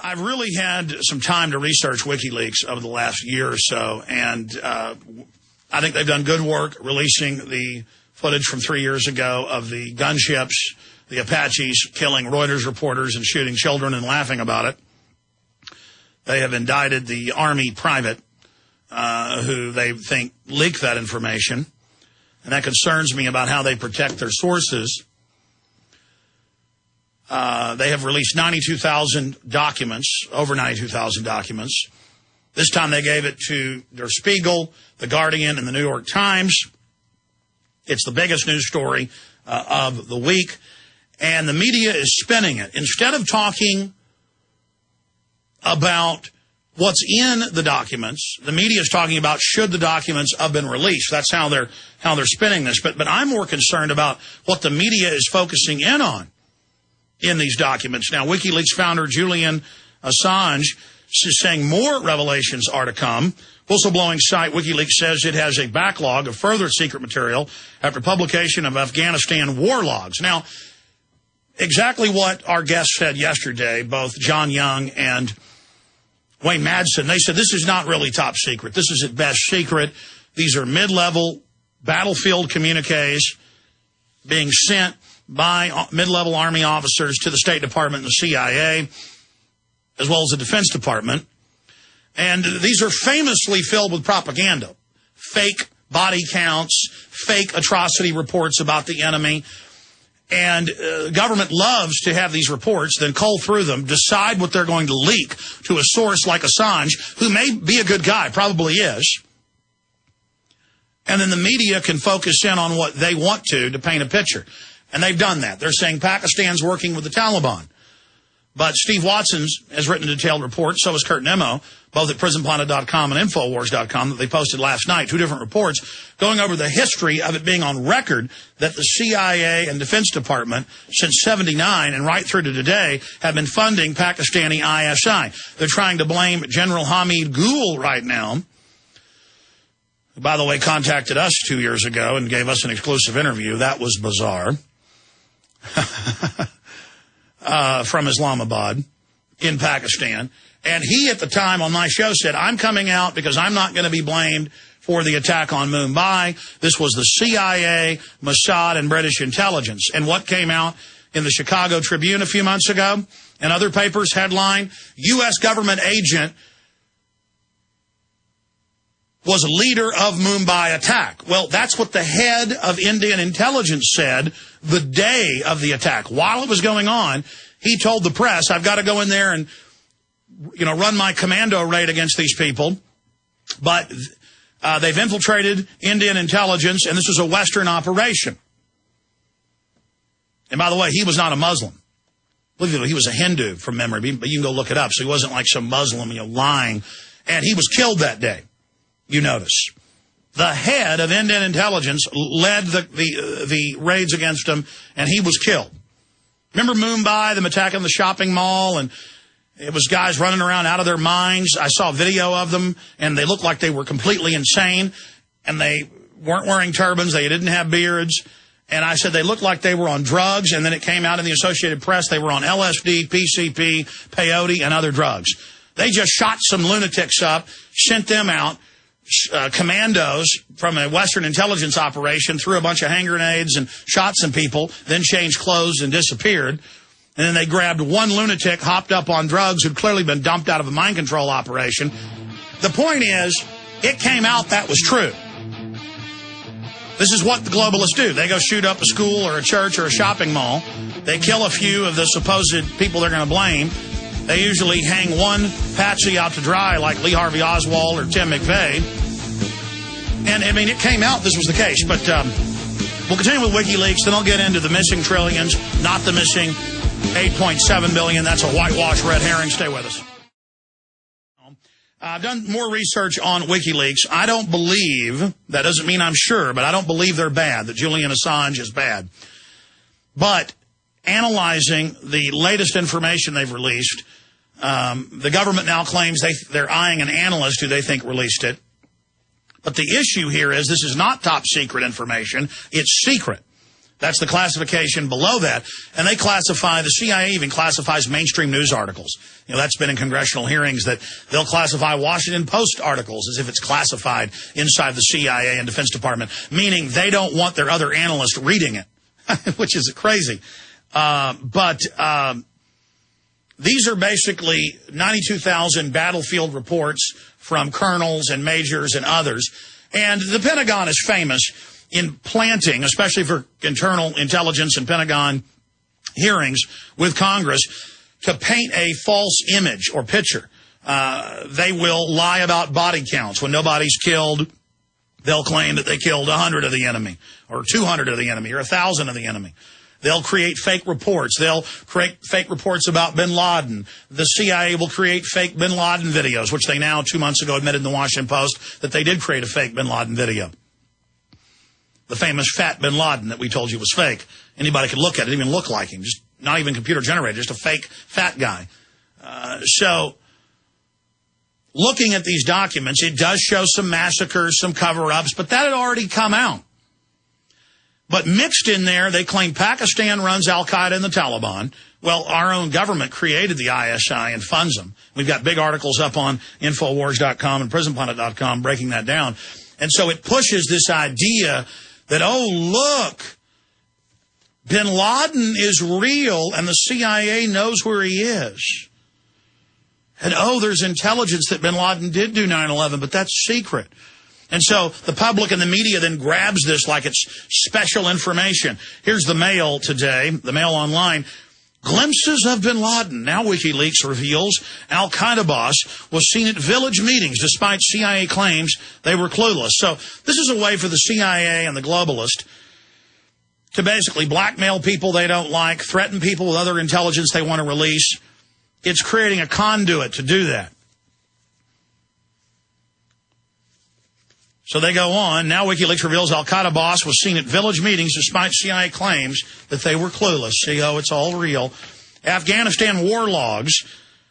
I've really had some time to research WikiLeaks over the last year or so, and I think they've done good work releasing the footage from 3 years ago of the gunships, the Apaches killing Reuters reporters and shooting children and laughing about it. They have indicted the Army private who they think leaked that information, and that concerns me about how they protect their sources. They have released 92,000 documents, over 92,000 documents. This time they gave it to Der Spiegel, The Guardian, and the New York Times. It's the biggest news story of the week, and the media is spinning it. Instead of talking about what's in the documents, the media is talking about should the documents have been released. That's how they're spinning this. But I'm more concerned about what the media is focusing in on in these documents. Now, WikiLeaks founder Julian Assange is saying more revelations are to come. Whistleblowing site WikiLeaks says it has a backlog of further secret material after publication of Afghanistan war logs. Now, exactly what our guests said yesterday, both John Young and Wayne Madsen, they said this is not really top secret. This is at best secret. These are mid-level battlefield communiques being sent by mid-level Army officers to the State Department and the CIA, as well as the Defense Department. And these are famously filled with propaganda, fake body counts, fake atrocity reports about the enemy. And government loves to have these reports, then cull through them, decide what they're going to leak to a source like Assange, who may be a good guy, probably is. And then the media can focus in on what they want to paint a picture. And they've done that. They're saying Pakistan's working with the Taliban. But Steve Watson has written a detailed report, so has Kurt Nemo, both at prisonplanet.com and Infowars.com, that they posted last night, 2 different reports, going over the history of it being on record that the CIA and Defense Department, since 79 and right through to today, have been funding Pakistani ISI. They're trying to blame General Hamid Gul right now, who, by the way, contacted us 2 years ago and gave us an exclusive interview. That was bizarre. From Islamabad in Pakistan. And he, at the time on my show, said, I'm coming out because I'm not going to be blamed for the attack on Mumbai. This was the CIA, Mossad, and British intelligence. And what came out in the Chicago Tribune a few months ago and other papers, headline, U.S. government agent was a leader of Mumbai attack. Well, that's what the head of Indian intelligence said the day of the attack. While it was going on, he told the press, I've got to go in there and, run my commando raid against these people. But they've infiltrated Indian intelligence, and this was a Western operation. And by the way, he was not a Muslim. He was a Hindu from memory, but you can go look it up. So he wasn't like some Muslim, lying. And he was killed that day. You notice. The head of Indian intelligence led the raids against him, and he was killed. Remember Mumbai, them attacking the shopping mall, and it was guys running around out of their minds. I saw a video of them, and they looked like they were completely insane, and they weren't wearing turbans. They didn't have beards. And I said they looked like they were on drugs, and then it came out in the Associated Press they were on LSD, PCP, peyote, and other drugs. They just shot some lunatics up, sent them out. Commandos from a Western intelligence operation threw a bunch of hand grenades and shot some people, then changed clothes and disappeared. And then they grabbed one lunatic, hopped up on drugs, who'd clearly been dumped out of a mind control operation. The point is, it came out that was true. This is what the globalists do. They go shoot up a school or a church or a shopping mall. They kill a few of the supposed people they're going to blame. They usually hang one patsy out to dry like Lee Harvey Oswald or Tim McVeigh. And, it came out this was the case. But we'll continue with WikiLeaks. Then I'll get into the missing trillions, not the missing $8.7 billion. That's a whitewash red herring. Stay with us. I've done more research on WikiLeaks. I don't believe, that doesn't mean I'm sure, but I don't believe they're bad, that Julian Assange is bad. But analyzing the latest information they've released, the government now claims they're eyeing an analyst who they think released it. But the issue here is this is not top secret information. It's secret. That's the classification below that. And they classify, the CIA even classifies mainstream news articles. You know, that's been in congressional hearings that they'll classify Washington Post articles as if it's classified inside the CIA and Defense Department, meaning they don't want their other analysts reading it, which is crazy. These are basically 92,000 battlefield reports from colonels and majors and others. And the Pentagon is famous in planting, especially for internal intelligence and Pentagon hearings with Congress, to paint a false image or picture. They will lie about body counts. When nobody's killed, they'll claim that they killed 100 of the enemy, or 200 of the enemy, or 1,000 of the enemy. They'll create fake reports. They'll create fake reports about bin Laden. The CIA will create fake bin Laden videos, which they now, 2 months ago, admitted in the Washington Post that they did create a fake bin Laden video. The famous fat bin Laden that we told you was fake. Anybody could look at it, even look like him. Just not even computer generated, just a fake fat guy. So looking at these documents, it does show some massacres, some cover-ups, but that had already come out. But mixed in there, they claim Pakistan runs al-Qaeda and the Taliban. Well, our own government created the ISI and funds them. We've got big articles up on Infowars.com and PrisonPlanet.com breaking that down. And so it pushes this idea that, oh, look, bin Laden is real and the CIA knows where he is. And, oh, there's intelligence that bin Laden did do 9/11, but that's secret. And so the public and the media then grabs this like it's special information. Here's the Mail today, the Mail Online. Glimpses of bin Laden. Now Wikileaks reveals al-Qaeda boss was seen at village meetings despite CIA claims they were clueless. So this is a way for the CIA and the globalist to basically blackmail people they don't like, threaten people with other intelligence they want to release. It's creating a conduit to do that. So they go on. Now Wikileaks reveals al-Qaeda boss was seen at village meetings despite CIA claims that they were clueless. See, oh, it's all real. Afghanistan war logs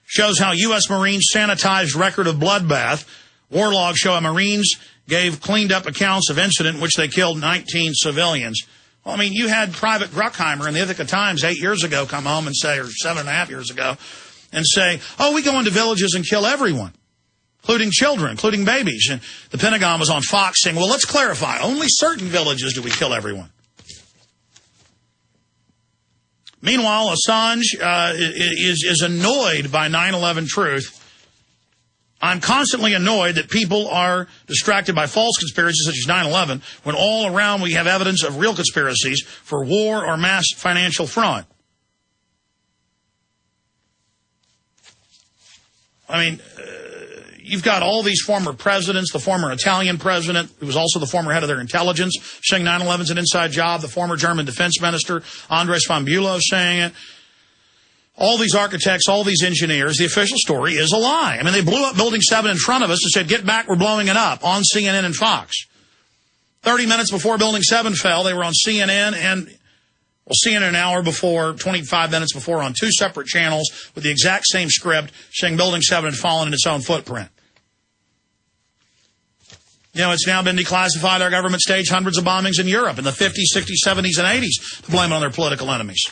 shows how U.S. Marines sanitized record of bloodbath. War logs show how Marines gave cleaned up accounts of incident in which they killed 19 civilians. Well, I mean, you had Private Bruckheimer in the Ithaca Times 8 years ago come home and say, or 7.5 years ago, and say, oh, we go into villages and kill everyone, including children, including babies. And the Pentagon was on Fox saying, well, let's clarify. Only certain villages do we kill everyone. Meanwhile, Assange is annoyed by 9/11 truth. I'm constantly annoyed that people are distracted by false conspiracies such as 9/11 when all around we have evidence of real conspiracies for war or mass financial fraud. I mean, you've got all these former presidents, the former Italian president, who was also the former head of their intelligence, saying 9/11's an inside job, the former German defense minister, Andres von Bülow, saying it. All these architects, all these engineers, the official story is a lie. I mean, they blew up Building 7 in front of us and said, get back, we're blowing it up, on CNN and Fox. 30 minutes before Building 7 fell, they were on CNN and CNN an hour before, 25 minutes before, on two separate channels with the exact same script saying Building 7 had fallen in its own footprint. You know, it's now been declassified. Our government staged hundreds of bombings in Europe in the 50s, 60s, 70s, and 80s to blame it on their political enemies.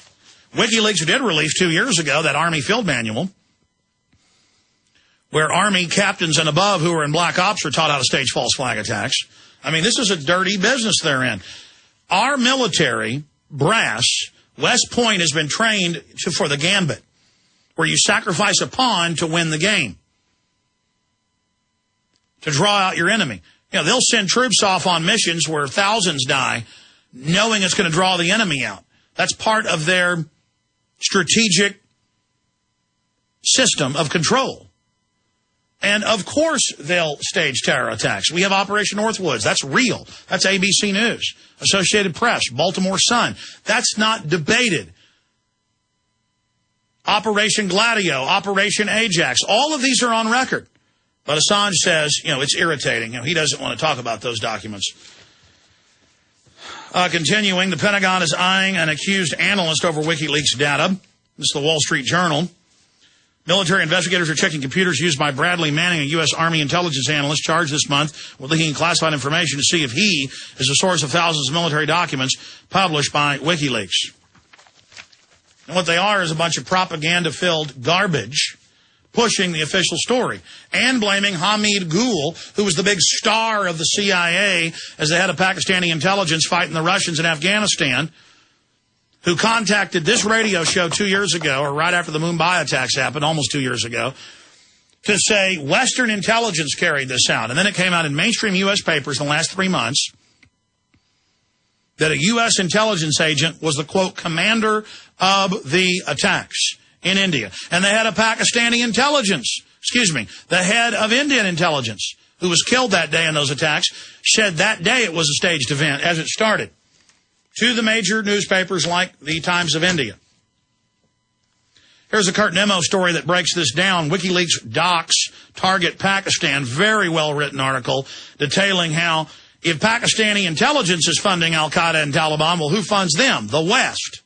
WikiLeaks did release 2 years ago that Army field manual where Army captains and above who were in black ops were taught how to stage false flag attacks. I mean, this is a dirty business they're in. Our military brass, West Point, has been trained for the gambit, where you sacrifice a pawn to win the game, to draw out your enemy. You know, they'll send troops off on missions where thousands die, knowing it's going to draw the enemy out. That's part of their strategic system of control. And, of course, they'll stage terror attacks. We have Operation Northwoods. That's real. That's ABC News, Associated Press, Baltimore Sun. That's not debated. Operation Gladio, Operation Ajax, all of these are on record. But Assange says, you know, it's irritating. You know, he doesn't want to talk about those documents. Continuing, the Pentagon is eyeing an accused analyst over WikiLeaks data. This is the Wall Street Journal. Military investigators are checking computers used by Bradley Manning, a U.S. Army intelligence analyst charged this month with leaking classified information to see if he is the source of thousands of military documents published by Wikileaks. And what they are is a bunch of propaganda-filled garbage pushing the official story and blaming Hamid Gul, who was the big star of the CIA as the head of Pakistani intelligence fighting the Russians in Afghanistan, who contacted this radio show 2 years ago, or right after the Mumbai attacks happened, almost 2 years ago, to say Western intelligence carried this out. And then it came out in mainstream U.S. papers in the last 3 months that a U.S. intelligence agent was the, quote, commander of the attacks in India. And the head of Pakistani intelligence, the head of Indian intelligence, who was killed that day in those attacks, said that day it was a staged event as it started, to the major newspapers like the Times of India. Here's a Kurt Nemo story that breaks this down. WikiLeaks docs target Pakistan. Very well-written article detailing how if Pakistani intelligence is funding al-Qaeda and Taliban, well, who funds them? The West.